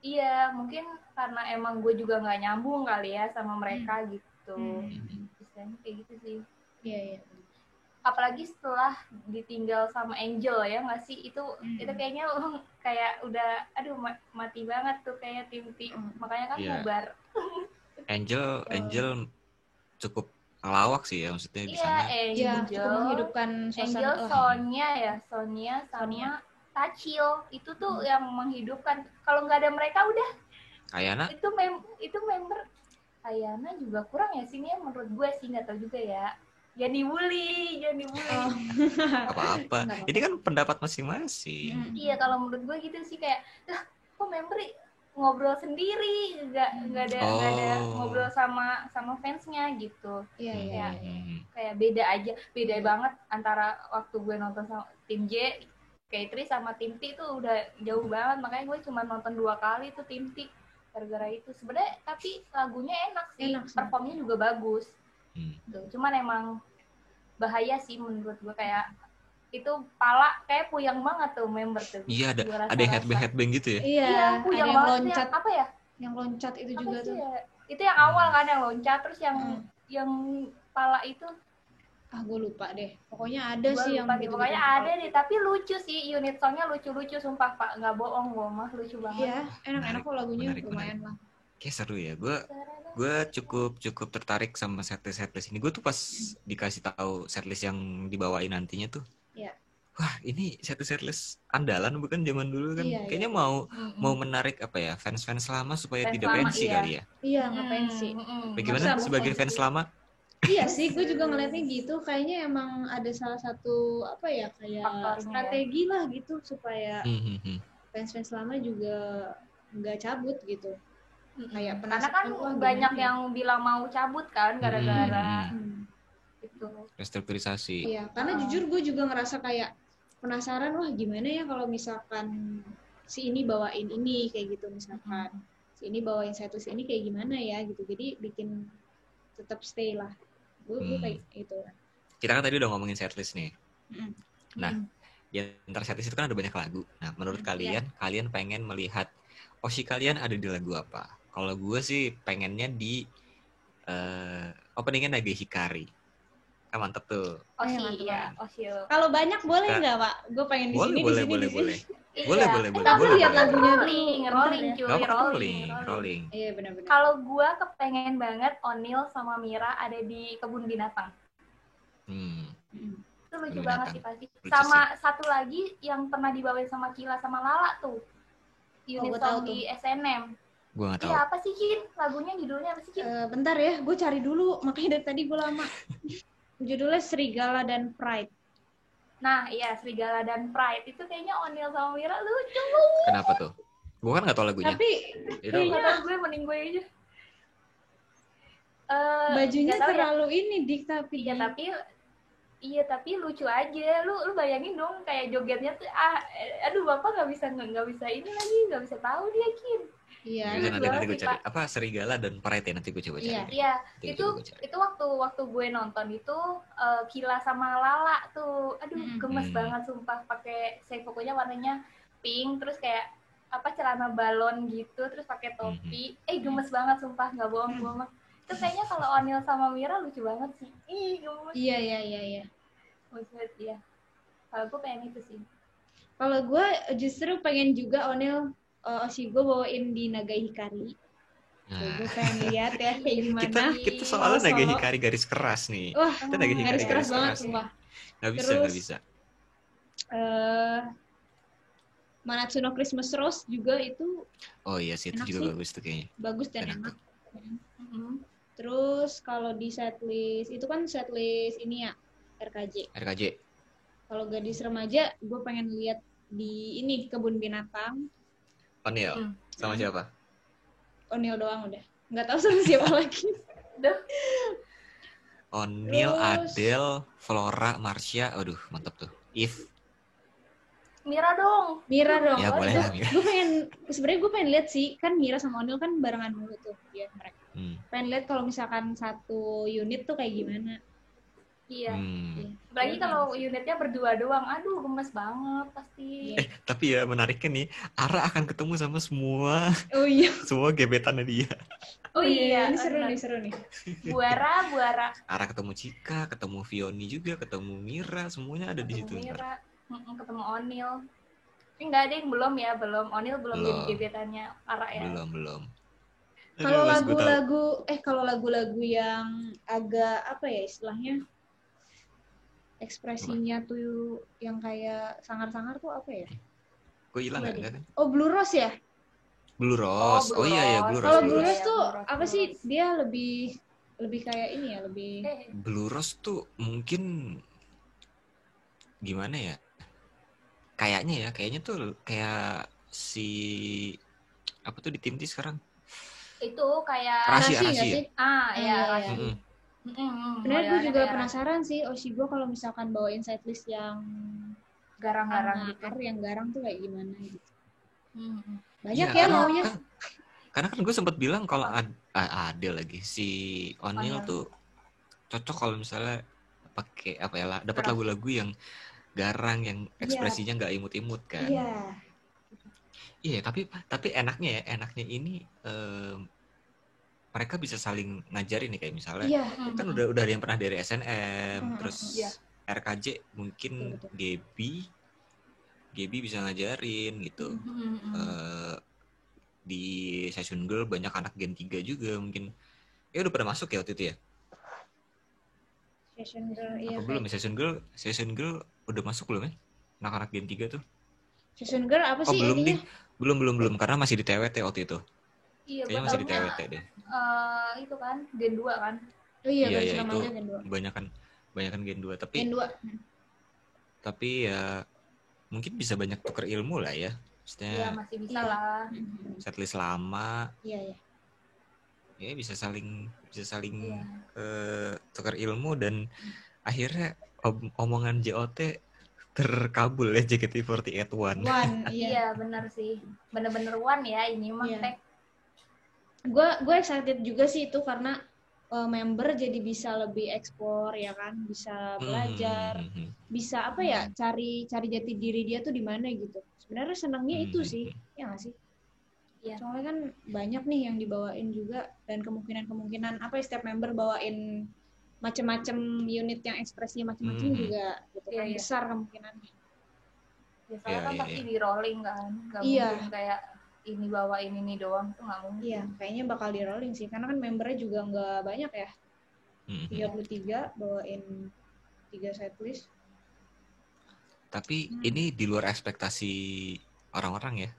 Iya, mungkin karena emang gue juga nggak nyambung kali ya sama mereka gitu. Istilahnya kayak gitu sih. Iya. Apalagi setelah ditinggal sama Angel ya nggak sih, itu kayaknya kayak udah aduh mati banget tuh kayak tim. Makanya kan bubar. Angel cukup ngelawak sih ya, maksudnya di sana. Iya, cukup menghidupkan suasana. Angel, Sonia sama Tachil itu tuh yang menghidupkan. Kalau nggak ada mereka udah Ayana itu member Ayana juga kurang ya sini ya, menurut gue sih, nggak tahu juga ya. Jangan dibully. Apa-apa. Ini kan pendapat masing-masing. Iya, kalau menurut gue gitu sih, kayak kok member ngobrol sendiri, nggak ada ngobrol sama fansnya gitu. Iya. Kayak beda banget antara waktu gue nonton sama tim J, K3 sama tim T tuh udah jauh banget. Makanya gue cuma nonton 2 kali tuh tim T gara-gara itu. Sebenarnya tapi lagunya enak sih. Performnya juga bagus. Tuh. Cuman emang bahaya sih menurut gue, kayak itu pala kayak puyeng banget tuh member tuh. Iya, ada headbang gitu ya. Iya, puyeng yang banget. loncat. Apa ya? Yang loncat itu apa juga tuh. Ya? Itu yang awal kan, yang loncat, terus yang pala itu gue lupa deh. Pokoknya ada sih yang begitu. Pokoknya ada deh, tapi lucu sih, unit songnya lucu-lucu, sumpah Pak, nggak bohong gue mah, lucu banget. Iya, enak-enak kok lagunya, lumayan lah. Kayak seru ya. Gue cukup tertarik sama setlist ini. Gue tuh pas dikasih tahu setlist yang dibawain nantinya tuh. Iya. Wah, ini setlist andalan bukan zaman dulu kan. Kayaknya mau menarik apa ya, fans-fans lama supaya tidak pensi kali ya. Iya, nggak pensi. Bagaimana sebagai fans lama? Iya sih, gue juga ngeliatnya gitu. Kayaknya emang ada salah satu apa ya, kayak strategi lah gitu supaya fans-fans lama juga nggak cabut gitu. Kayak karena kan banyak yang bilang mau cabut kan gara-gara itu restrukturisasi. Iya, karena jujur gue juga ngerasa kayak penasaran, wah gimana ya kalau misalkan si ini bawain ini kayak gitu, misalkan si ini bawain setlist ini kayak gimana ya gitu. Jadi bikin tetap stay lah. Gue kayak gitu. Kita kan tadi udah ngomongin setlist nih. Nah, di antara setlist itu kan ada banyak lagu. Nah, menurut kalian pengen melihat Oshi kalian ada di lagu apa? Kalau gue sih pengennya di openingnya Nage Hikari. Kan mantep tuh. Oshi. Kalau banyak boleh nggak Pak? Gue pengen di sini. Boleh. Boleh. Tapi lihat lagunya rolling. Iya benar-benar. Kalau gue kepengen banget Onil sama Mira ada di kebun binatang. Itu lucu banget sih pasti. Sama satu lagi yang pernah dibawain sama Kila sama Lala tuh. Unit song di SNM. Gue gak tahu. Iya, apa sih Kin? Lagunya judulnya apa sih Kin? Bentar ya, gue cari dulu. Makanya dari tadi gue lama. Judulnya Serigala dan Pride. Nah, iya, Serigala dan Pride. Itu kayaknya Onil sama Mira lucu. Kenapa tuh? Gue kan gak tau lagunya. Tapi kayaknya gue mending gue aja. Bajunya terlalu ini dik tapi. Iya tapi lucu aja. Lu bayangin dong kayak jogetnya tuh aduh Bapak nggak bisa ini lagi, nggak bisa tahu dia Kin. Iya. Nanti gue cari. Apa Serigala dan Pride ya, nanti gue coba cari. Iya. Itu waktu gue nonton itu Kila sama Lala tuh. Aduh gemes banget sumpah, pakai pokoknya warnanya pink, terus kayak apa celana balon gitu, terus pakai topi. Gemes banget sumpah, nggak bohong gue mah. Itu kayaknya kalau O'Neal sama Mira lucu banget sih. Ih, gemes. Iya. Gemes banget ya. Kalau gue pengen itu sih. Kalau gue justru pengen juga O'Neal Oshigo bawain di Nagai Hikari. Nah, Gue pengen lihat ya kayak gimana. kita soalnya Solo. Nagai Hikari garis keras nih. Wah, Kita Nagai Hikari garis keras banget nih. sumpah. Nggak Terus, bisa. Manatsuno Christmas Rose juga itu Oh iya sih, itu enak juga sih. bagus tuh kayaknya. Bagus dan Enak enak. Mm-hmm. Terus kalau di setlist itu kan setlist ini ya RKJ. Kalau gadis remaja, gue pengen lihat di ini Kebun Binatang. O'Neal sama siapa? O'Neal doang udah. Nggak tahu sama siapa lagi. O'Neal, Terus- Adele, Flora, Marsha. Aduh, mantap tuh. If. Mira dong. Ya boleh lah Mira. Sebenarnya gue pengen lihat sih, kan Mira sama O'Neal kan barengan dulu tuh dia mereka. Pengen lihat kalau misalkan satu unit tuh kayak gimana. Iya. Iya. Apalagi kalau unitnya berdua doang. Aduh, gemes banget pasti. Tapi ya menariknya nih, Ara akan ketemu sama semua Oh iya. semua gebetannya dia. Oh iya, Ini seru nih. Buara. Ara ketemu Cika, ketemu Vioni juga, ketemu Mira, semuanya ada di situ. Ketemu Mira, ketemu O'Neal. Ini nggak ada yang belum. O'Neal belum jadi gebetannya Ara ya. Belum. Kalau lagu-lagu yang agak apa ya istilahnya ekspresinya tuh yang kayak sangar-sangar tuh apa ya? Gue hilang nggak kan? Oh, Blue Rose ya? Blue Rose. Oh iya Blue Rose. Kalau Blue Blue Rose Rose tuh apa sih? Dia lebih kayak ini ya, lebih Blue Rose tuh mungkin gimana ya? Kayaknya tuh kayak si apa tuh di tim T sekarang? Itu kayak Rashi Rashi. sih? ya. Sebenarnya gue juga penasaran sih Oshigo kalau misalkan bawain setlist yang garang-garang gitu. Yang garang tuh kayak gimana gitu. Ya, Banyak ya maunya. Karena kan gue sempat bilang kalau ada lagi si O'Neal tuh cocok kalau misalnya pakai apa ya dapat lagu-lagu yang garang, yang ekspresinya nggak imut-imut kan. Iya, tapi enaknya ini mereka bisa saling ngajarin nih, kayak misalnya kan udah ada yang pernah dari SNM, terus RKJ mungkin Gaby bisa ngajarin gitu. Di Session Girl banyak anak Gen 3 juga mungkin. Ya udah pada masuk ya waktu itu ya? Session Girl, iya. Apa belum ya? Session Girl udah masuk belum ya? Anak-anak Gen 3 tuh. Session Girl apa sih belum ininya? Belum karena masih di TWT waktu itu. Iya, kayaknya masih di TWT deh. Itu kan Gen 2 kan? Oh iya, itu Gen 2. Banyakan Gen 2 tapi Gen 2. Tapi ya mungkin bisa banyak tuker ilmu lah ya. Maksudnya iya, masih bisa lah. Setlist lama. Iya. Ya bisa saling tukar ilmu dan akhirnya omongan JOT terkabul ya JKT48 One. Iya, benar sih. Bener-bener one ya ini mah. Gue excited juga sih itu karena member jadi bisa lebih ekspor ya kan, bisa belajar, bisa apa ya, cari jati diri dia tuh di mana gitu. Sebenarnya senangnya itu sih, ya nggak sih? Iya. Soalnya kan banyak nih yang dibawain juga dan kemungkinan apa ya, setiap member bawain macam-macam unit yang ekspresinya macam-macam juga gitu kan, besar kemungkinannya. Biasanya kan pasti di rolling kan, nggak mungkin kayak ini bawain ini doang tuh nggak mungkin. Iya, kayaknya bakal di rolling sih, karena kan membernya juga nggak banyak ya. 33 bawain 3 setlist. Tapi ini di luar ekspektasi orang-orang ya.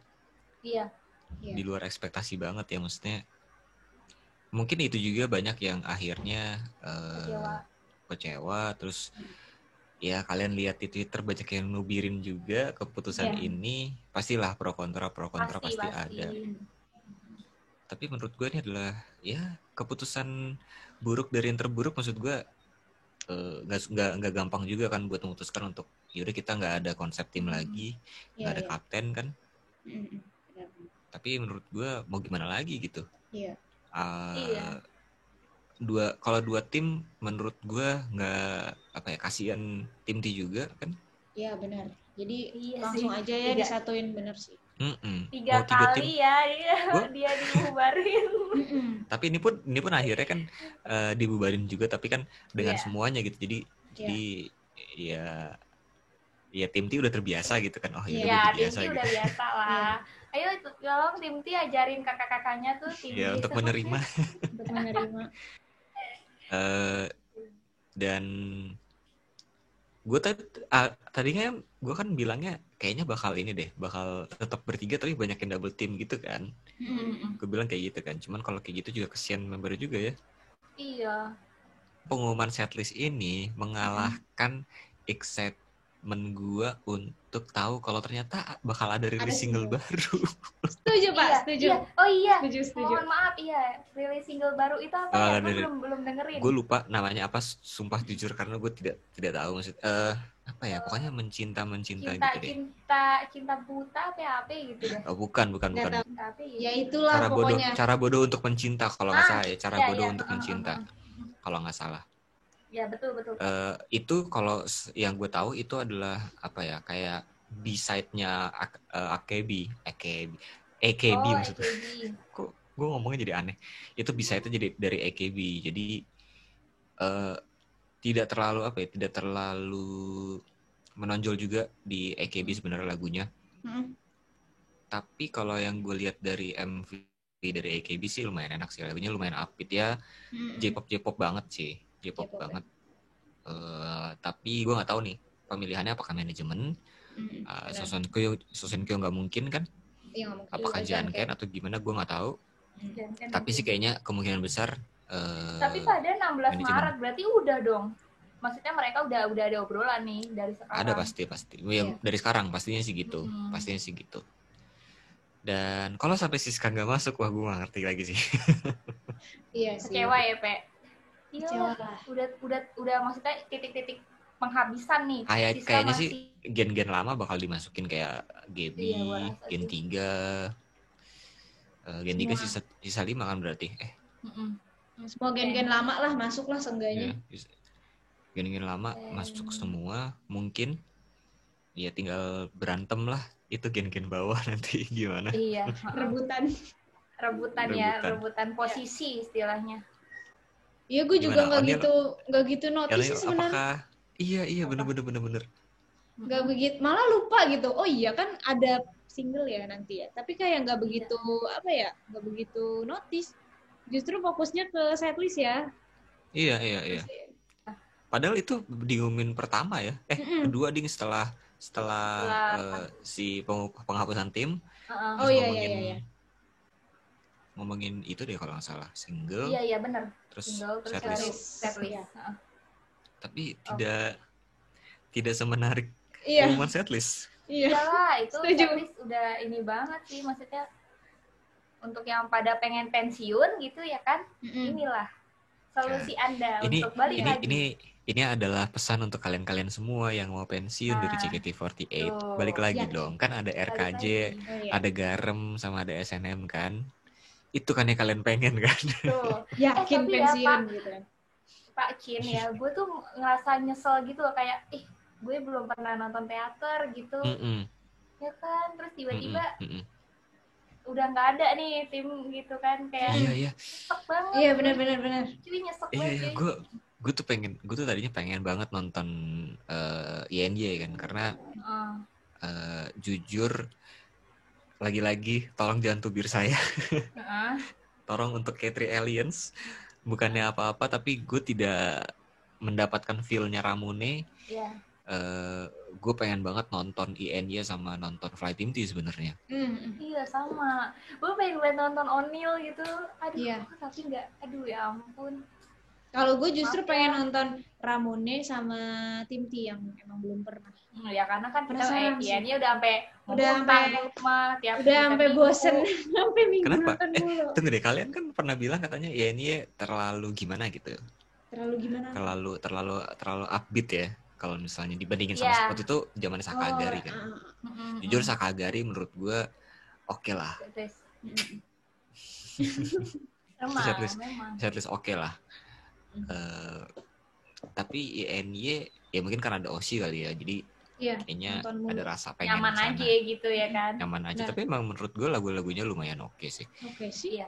Iya. Di luar ekspektasi banget ya, maksudnya. Mungkin itu juga banyak yang akhirnya kecewa terus ya kalian lihat di Twitter banyak yang nubirin juga keputusan ini. Pastilah pro kontra pasti ada. Tapi menurut gue ini adalah ya keputusan buruk dari yang terburuk. Maksud gue nggak gampang juga kan buat memutuskan untuk yaudah kita nggak ada konsep tim lagi, nggak ada kapten kan. Tapi menurut gue mau gimana lagi gitu. Kalau dua tim menurut gue nggak kasihan tim T juga kan. Iya benar, jadi langsung aja ya disatuin, bener sih. Tiga Mau 3 tim. kali ya dia dibubarin. Tapi ini pun akhirnya kan dibubarin juga, tapi kan dengan semuanya gitu. Jadi ya tim T udah terbiasa gitu kan. Oh ya udah tim T gitu. udah biasa lah. Ayo tolong tim T ajarin kakak-kakaknya tuh tim ya untuk menerima. Untuk menerima. Dan gue tadinya gue kan bilangnya kayaknya bakal tetap bertiga tapi banyak yang double team gitu kan. Gue bilang kayak gitu kan, cuman kalau kayak gitu juga kesian member juga ya. Iya. Pengumuman setlist ini mengalahkan excitement gue untuk tahu kalau ternyata bakal ada rilis single baru. Setuju Pak, setuju. Iya. Oh iya. Setuju. Mohon maaf rilis single baru itu apa ya? Gue belum dengerin. Gue lupa namanya apa, sumpah jujur karena gue tidak tahu maksud apa ya, pokoknya mencinta gitu deh. Cinta buta apa gitu deh. Oh, bukan. Ya itulah pokoknya. Cara bodoh untuk mencinta kalau nggak salah ya. Cara bodoh untuk mencinta. Kalau nggak salah. Ya betul. Itu kalau yang gue tahu itu adalah apa ya, kayak B-side-nya AKB maksudnya. Kok gue ngomongnya jadi aneh. Itu B-side-nya jadi dari AKB. Jadi tidak terlalu menonjol juga di AKB sebenarnya lagunya. Tapi kalau yang gue lihat dari MV dari AKB sih lumayan enak sih, lagunya lumayan upbeat ya. J-pop banget sih, J-pop banget. Tapi gue nggak tahu nih pemilihannya apakah manajemen, Sosenkyo nggak mungkin kan? Apakah Janken atau gimana, gue nggak tahu. Tapi sih kayaknya kemungkinan besar. Tapi pada 16 Maret berarti udah dong. Maksudnya mereka udah ada obrolan nih dari sekarang. Ada pasti. Dari sekarang pastinya sih gitu. Dan kalau sampai Siska nggak masuk, wah gue nggak ngerti lagi sih. Iya sih. Kecewa ya, Pe. Iya, udah maksudnya titik-titik penghabisan nih. Kayaknya sih gen-gen lama bakal dimasukin kayak GB, Gen 3. Gen 3 sisa 5 kan berarti. Semua gen-gen lama lah masuk lah seenggaknya. Gen-gen lama masuk semua, mungkin ya tinggal berantem lah. Itu gen-gen bawah nanti gimana? Iya. Rebutan posisi istilahnya. Iya, gue juga nggak gitu notice sebenarnya. Iya bener. Nggak begitu, malah lupa gitu. Oh iya kan ada single ya nanti ya. Tapi kayak nggak begitu nggak begitu notice. Justru fokusnya ke setlist ya. Iya. Padahal itu diumumin pertama ya. Kedua ding setelah si penghapusan tim. Oh iya. Ngomongin itu deh kalau nggak salah, single. Iya benar. Terus setlist. Tapi tidak semenarik pengumuman setlist. Iya lah, itu setlist udah ini banget sih, maksudnya untuk yang pada pengen pensiun gitu ya kan. Inilah solusi Anda untuk balik lagi. Ini adalah pesan untuk kalian semua yang mau pensiun dari JKT48. Balik lagi dong. Kan ada RKJ, ada Garam, sama ada SNM kan. Itu kan yang kalian pengen kan. Yakin pensiun ya, gitu kan. Pak Chin ya, gue tuh ngerasa nyesel gitu loh, kayak gue belum pernah nonton teater gitu. Ya kan, terus tiba-tiba udah nggak ada nih tim gitu kan, kayak nyesek banget. Iya benar. Cuy nyesek banget. Iya, gue tuh tadinya pengen banget nonton INY kan, karena jujur lagi-lagi tolong jangan tubir saya. Tolong untuk K3 Aliens, bukannya apa-apa tapi gue tidak mendapatkan feel-nya Ramune. Gue pengen banget nonton INY sama nonton Fly Team T sebenarnya. Iya sama. Gue pengen banget nonton O'Neil gitu. Tapi nggak. Aduh ya ampun. Kalau gue justru pengen nonton Ramune sama Tim T yang emang belum pernah. Ya karena kan kita INY udah sampai bosen sampai minggu. Kenapa? Tunggu deh, kalian kan pernah bilang katanya INY terlalu gimana gitu. Terlalu upbeat ya. Kalau misalnya dibandingin sama waktu itu zaman Sakagari kan. Jujur Sakagari menurut gue oke lah. Setlist oke lah. Tapi INY ya mungkin karena ada Oshi kali ya. Jadi Iya, kayaknya nonton mulu. ada rasa pengen Nyaman kesana. aja gitu ya kan. Nyaman aja, Nah. tapi emang menurut gue lagu-lagunya lumayan oke sih. Oke sih. Iya.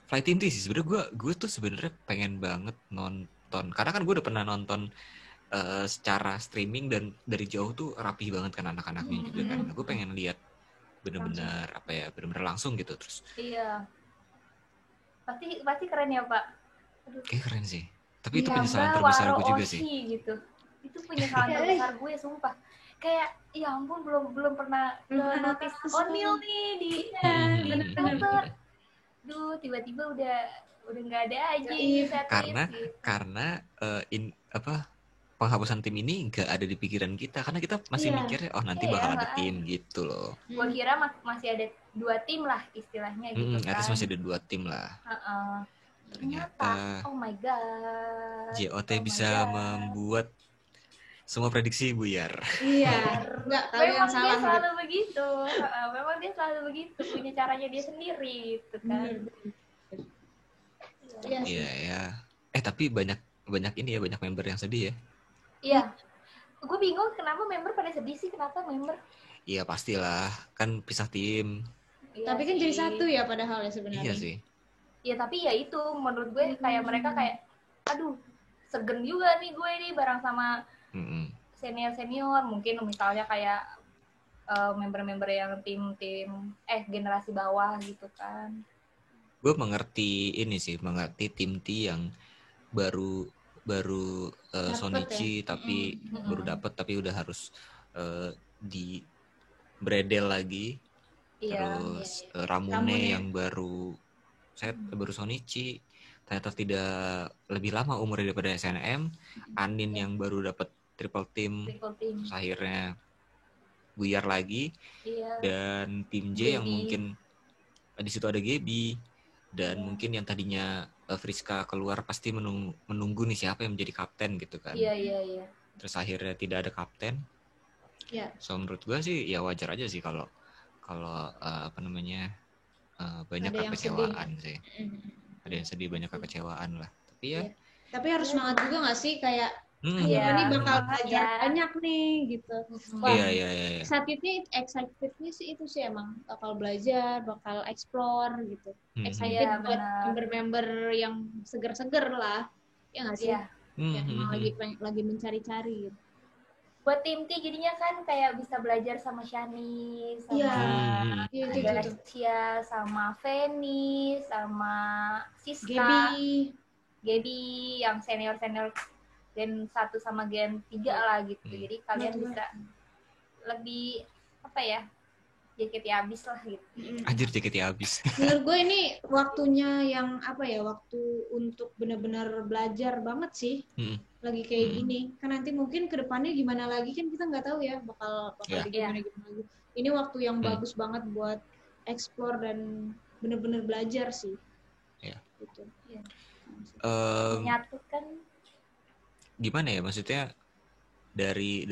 Flight Inti sih sebenarnya gue tuh sebenarnya pengen banget nonton, karena kan gue udah pernah nonton secara streaming dan dari jauh tuh rapih banget kan anak-anaknya juga kan. Gue pengen lihat bener-bener bener-bener langsung gitu terus. Iya. Pasti keren ya Pak. Aduh. Kayak keren sih. Tapi itu Iya, penyesalan Tambah terbesar Waro gue juga Oshi sih. gitu. Itu penyesalan terbesar gue sumpah. Kayak ya ampun belum pernah notice O'Neal nih di filter. Duh tiba-tiba udah nggak ada aja ini karena gitu. penghapusan tim ini nggak ada di pikiran kita karena kita masih mikirnya nanti bakal ada tim gitu loh. Gue kira masih ada 2 tim lah istilahnya gitu kan. Atas masih ada 2 tim lah. Ternyata oh my god. JOT bisa membuat semua prediksi buyar. Iya, enggak tahu yang salah. Dia selalu begitu. Memang dia selalu begitu, punya caranya dia sendiri gitu kan. Iya. Ya. Tapi banyak ini ya, banyak member yang sedih ya. Iya. Gue bingung kenapa member pada sedih sih, kenapa member? Iya, pastilah. Kan pisah tim. Iya, tapi kan jadi satu ya padahal ya sebenarnya. Iya sih. Ya tapi ya itu menurut gue kayak mereka kayak aduh, segen juga nih gue nih bareng sama senior mungkin misalnya kayak member-member yang tim generasi bawah gitu kan. Gue mengerti tim T yang baru Sonichi ya? Tapi baru dapet tapi udah harus di bredel lagi. Terus Ramune yang baru Sonichi ternyata tidak lebih lama umurnya daripada SNM. Anin yang baru dapat triple team. Terus akhirnya buyar lagi. Dan tim J yang mungkin di situ ada Gaby dan mungkin yang tadinya Friska keluar pasti menunggu nih siapa yang menjadi kapten gitu kan. Iya. Terus akhirnya tidak ada kapten. Iya. So menurut gue sih ya wajar aja sih kalau banyak kekecewaan sih. Ada yang sedih, banyak kekecewaan lah. Tapi ya. Tapi harus semangat juga nggak sih kayak ini bakal belajar banyak nih gitu. Iya. Excitednya sih itu sih emang bakal belajar, bakal explore gitu. Excited buat member-member yang seger-seger lah, ya nggak sih? Yang lagi mencari-cari. Gitu. Buat tim T jadinya kan kayak bisa belajar sama Shani, sama Alexia, sama Feni, sama Siska, Gaby yang senior Gen 1 sama Gen 3 lah gitu. Jadi kalian bisa lebih JKT abis lah gitu. Anjir JKT abis. Menurut gue ini waktunya yang waktu untuk benar-benar belajar banget sih. Lagi kayak gini. Kan nanti mungkin ke depannya gimana lagi kan kita nggak tahu ya bakal gimana lagi. Ini waktu yang bagus banget buat explore dan benar-benar belajar sih. Iya. Gitu. Menyatukan. Gimana ya maksudnya dari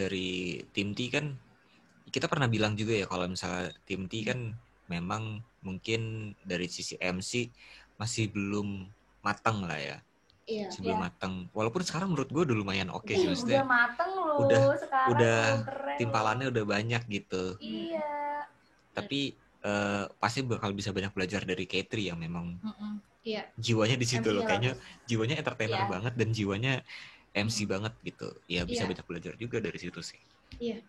tim T kan kita pernah bilang juga ya kalau misalnya tim T kan memang mungkin dari sisi MC masih belum matang lah ya. Iya. Sebelum matang. Walaupun sekarang menurut gue udah lumayan oke sih maksudnya. Udah matang loh. Udah timpalannya udah banyak gitu. Iya. Tapi pasti bakal bisa banyak belajar dari Katri yang memang jiwanya di situ loh. Kayaknya jiwanya entertainer banget dan jiwanya MC banget gitu. Ya bisa banyak belajar juga dari situ sih. Iya.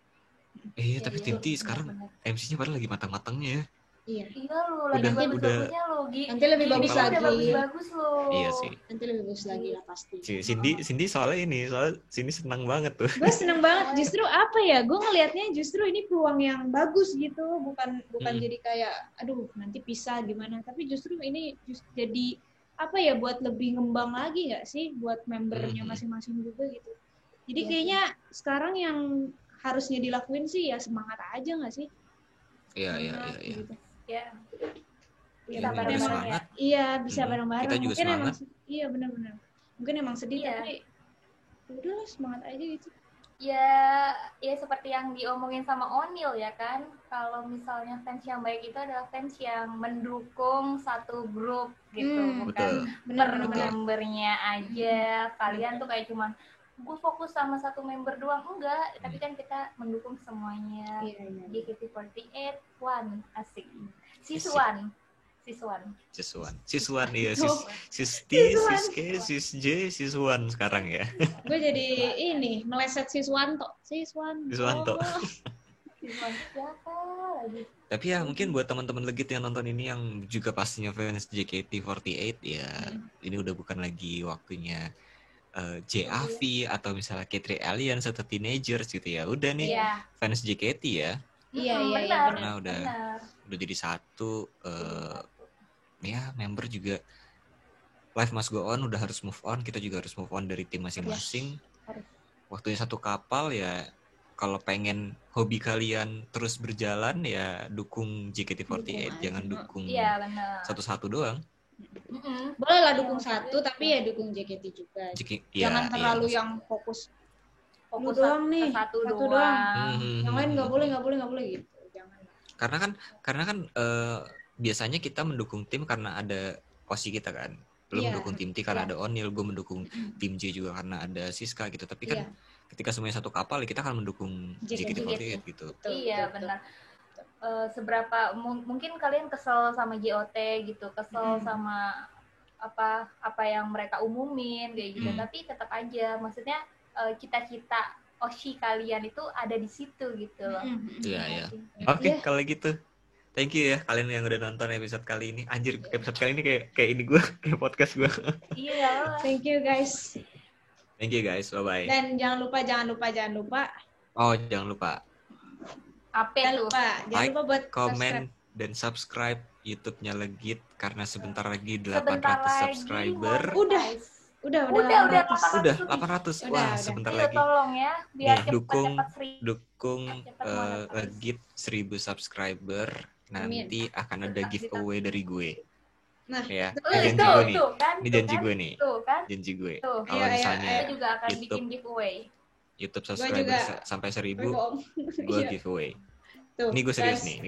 Tapi tim T sekarang MC-nya padahal lagi matang-matangnya ya. Iya lo, lagi bagus-bagusnya lo. Nanti lebih bagus lagi. Bagus lo. Iya sih. Nanti lebih bagus lagi lah pasti. Cindy soalnya Cindy senang banget tuh. Gue seneng banget. Justru gue ngelihatnya justru ini peluang yang bagus gitu. Bukan jadi kayak, aduh nanti pisah gimana. Tapi justru ini jadi buat lebih ngembang lagi nggak sih buat membernya masing-masing juga gitu. Jadi kayaknya sekarang yang harusnya dilakuin sih ya semangat aja nggak sih? Iya. Gitu. Ya. Bisa bareng-bareng ya. Iya, bisa bareng-bareng. Kita juga semangat. Iya, benar-benar. Mungkin emang sedih tapi udahlah semangat aja gitu. Ya seperti yang diomongin sama O'Neal ya kan. Kalau misalnya fans yang baik itu adalah fans yang mendukung satu grup gitu, bukan per membernya aja. Kalian tuh kayak cuman gue fokus sama satu member doang, enggak, tapi kan kita mendukung semuanya. Iya. JKT48 One, asik. Asik. Siswan iya, sis T, sis K, sis J, siswan sekarang ya. Gue jadi ini meleset Siswanto. Siswanto. Siswan siapa lagi? Tapi ya mungkin buat teman-teman legit yang nonton ini yang juga pastinya fans JKT48 ya, ini udah bukan lagi waktunya JAV atau misalnya K3 Aliens atau Teenagers gitu ya. Udah nih fans JKT ya. Iya. Karena udah jadi satu, ya member juga life must go on, udah harus move on, kita juga harus move on dari tim masing-masing. Waktunya satu kapal ya. Kalau pengen hobi kalian terus berjalan ya dukung JKT48, jangan dukung satu-satu doang. Boleh lah dukung satu, tapi ya dukung JKT juga. Jangan terlalu yang fokus doang nih, satu doang. Yang lain nggak boleh gitu. Jangan. Karena kan biasanya kita mendukung tim karena ada Osi kita kan. Lu mendukung tim T karena ada Onil, gue mendukung tim J juga karena ada Siska gitu. Tapi kan ketika semuanya satu kapal ya kita akan mendukung JKT48 gitu. Iya benar. Seberapa mungkin kalian kesel sama JOT gitu, kesel sama apa yang mereka umumin kayak gitu, tapi tetap aja maksudnya cita-cita Oshi kalian itu ada di situ gitu loh. Iya. Oke, kalau gitu thank you ya kalian yang udah nonton episode kali ini. Anjir, episode kali ini kayak ini gue, kayak podcast gue. Iya. Thank you guys. Thank you guys, bye-bye. Dan jangan lupa. Oh, jangan lupa. Jangan lupa buat komen dan subscribe YouTube-nya Legit karena sebentar lagi 800 subscriber. Udah 800. Wah, sebentar lagi. Tolong ya, biar dukung Legit 1000 subscriber. Nanti akan ada giveaway dari gue. Nah, ya, ini janji gue nih. Janji gue. Kalau misalnya juga akan bikin giveaway. YouTube subscriber sampai 1000, gue giveaway. Ini gue serius nih,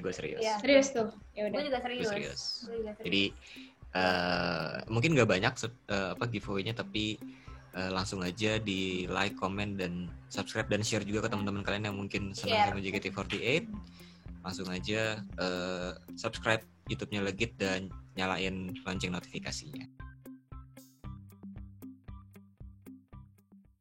Serius tuh. Ya udah. Gue juga serius. Jadi mungkin nggak banyak giveaway-nya, tapi langsung aja di like, comment, dan subscribe dan share juga ke teman-teman kalian yang mungkin senang sama JKT48. Langsung aja subscribe YouTube-nya Legit dan nyalain lonceng notifikasinya.